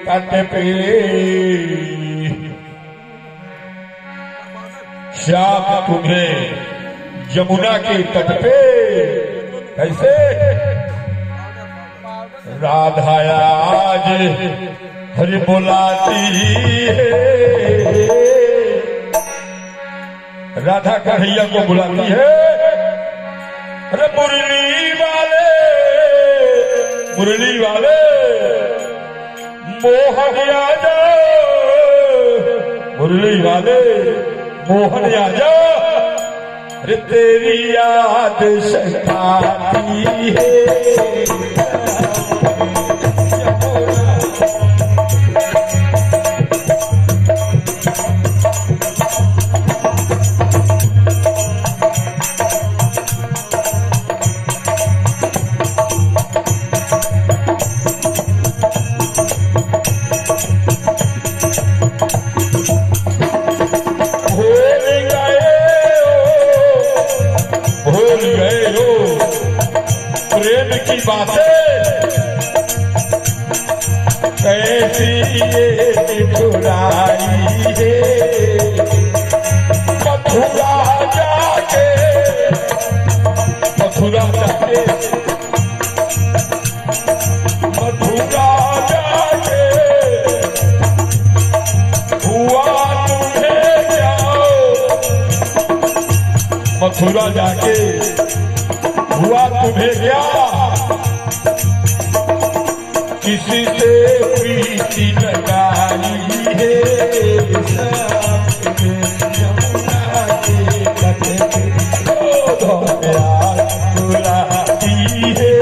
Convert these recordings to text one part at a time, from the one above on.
तट पे श्याम तुम्हें यमुना के तट पे कैसे राधा आज हरि बुलाती है। राधा कन्हैया को बुलाती है। अरे मुरली वाले मोहन आजा, मुरली वाले मोहन आजा। अरे तेरी याद सताती है। प्रेम की बातें कैसी ये ठुराई है। मथुरा जाके मथुरा जाके हुआ तुम्हें जाओ। मथुरा जाके हुआ तुम्हें क्या? किसी से प्रीति लगाई है। यमुना के तट पे बुलाती है।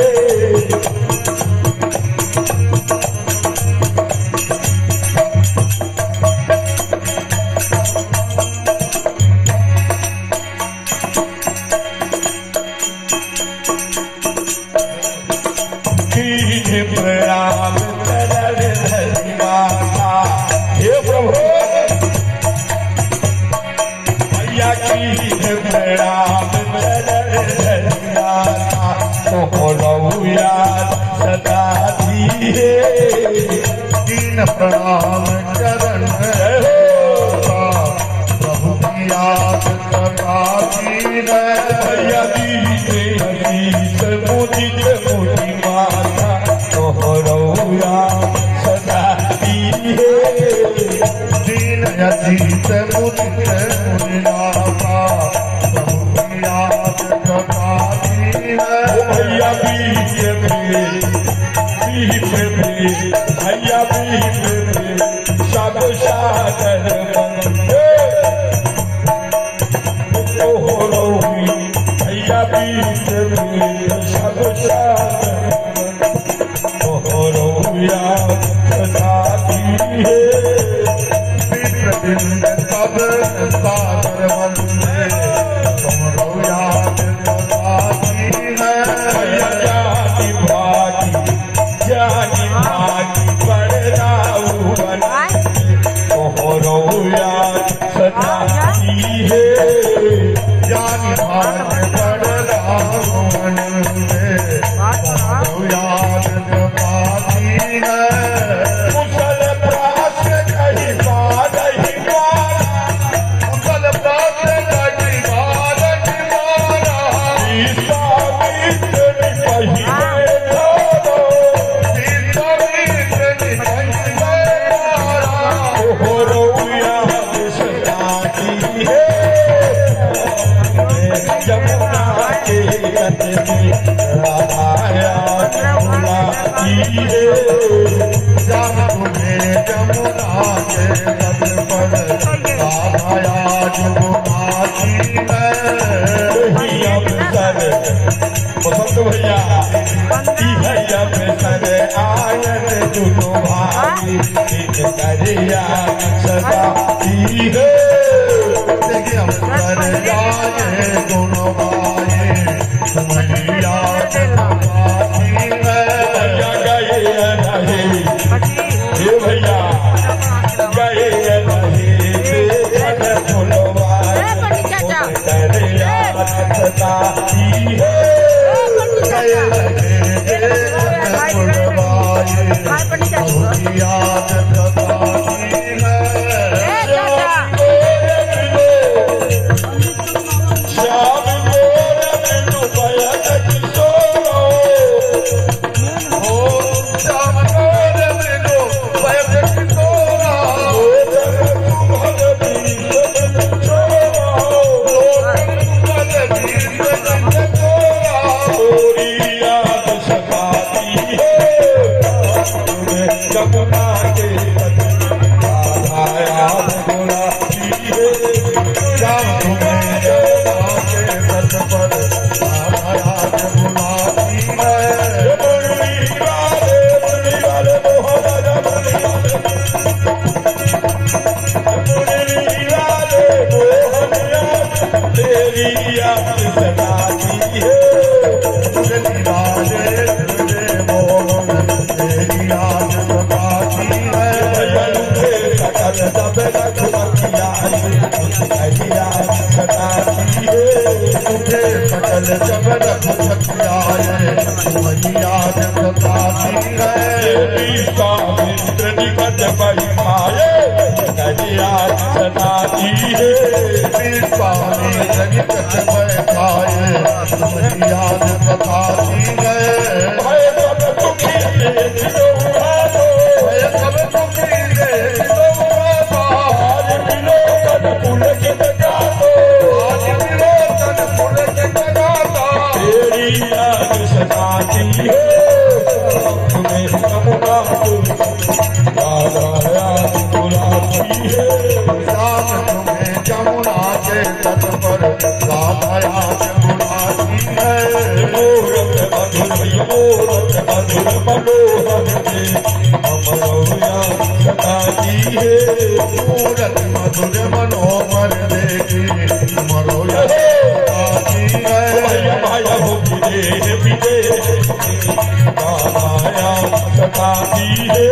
प्रणाम हे प्रभु भैया की प्रणाम सदा दिए। दीन प्रणाम चरण प्रभु की याद सदा दीन। भैया दीन मुदित मुनि माता तोहरौया सदा दिए। दीन अजीत मुदित मुनि माता प्रभु की याद सदा दीन। भैया बीच में भैया बीच में सब सागर तोहरौया भैया बीच में सब सागर तोहरौया सदा दिए। विप्रवृंद सब सागर वंदे तोहरौया सदा दिए। जानी भागी बड़राऊ तोहरौया सदा दिए। जानी भागी बड़राऊ वंदे तोहरौया बसंत भैया आयन दुनो भाई करिया सदा है। देखिए हम कर जाए दोनों भाई तुम्हारी याद भैया गए रहे हे भैया गए रहे फुलवारी सदा है। याद सताती है श्याम मोर बिनु बयन किशोरो ओ श्याम मोर बिनु बयन किशोरा जमुना के याद गुलाबी श्याम तुम्हें जमुना के तट पर याद गुलाबी है मुरली वाले मोहम्मद मुरली वाले मोहम्मद तेरी याद सताती है मुरली वाले तुझे मोहन तेरी याद सताती है सकल जब रघुमतिया याद सताती है तुझे सकल जब रघुपतिया तुम्हें याद सताती है स्वामित्र निकट बही पाए याद सताती है स्वामी जनिकट बैठाए तुम्हें याद सताती है भय सब दुखी दिलो उड़ालो भय सब दुखी आज मिलो तन पुलकित गातो आज विलोचन पुलकित गाता तेरी याद सताती है तुम्हें जमुना याद गुलाबी है श्याम तुम्हें जमुना के तट पर राधा याद गुलाबी है मोरत मधुर मनोहर के अमर याद सताती है मूरत मधुर मनोहर देवी मरो सताती है माया विदे याद सताती है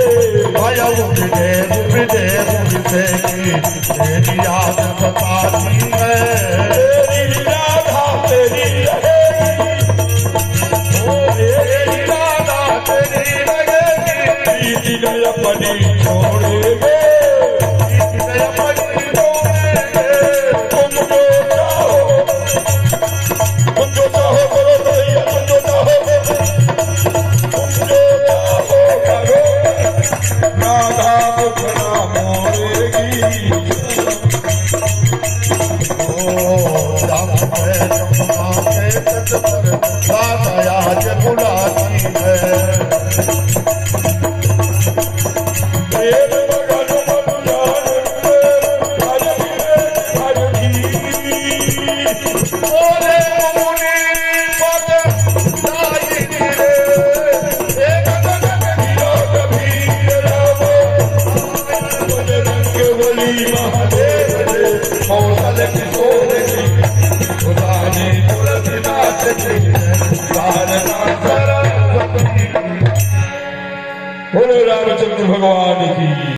भयउ विदेव विदेव विदेवी तेरी याद सताती है तेरी राधा तेरी तेरी राधा तेरी लगेगी दिल अपनी छोड़ेगे अपनी छोड़ेंगे तुम जो चाहो करो भैया तुम जो चाहो करो राधा मुखड़ा मोड़ेगी श्याम है जमुना के तट पर राधा याद बुलाती है प्रेम मगन मधुजान बोले मुनि पद दाई रे एक बजरंग महादेव कौशल किशोर खुदा ने तुलसीदास बोलो रामचंद्र भगवान की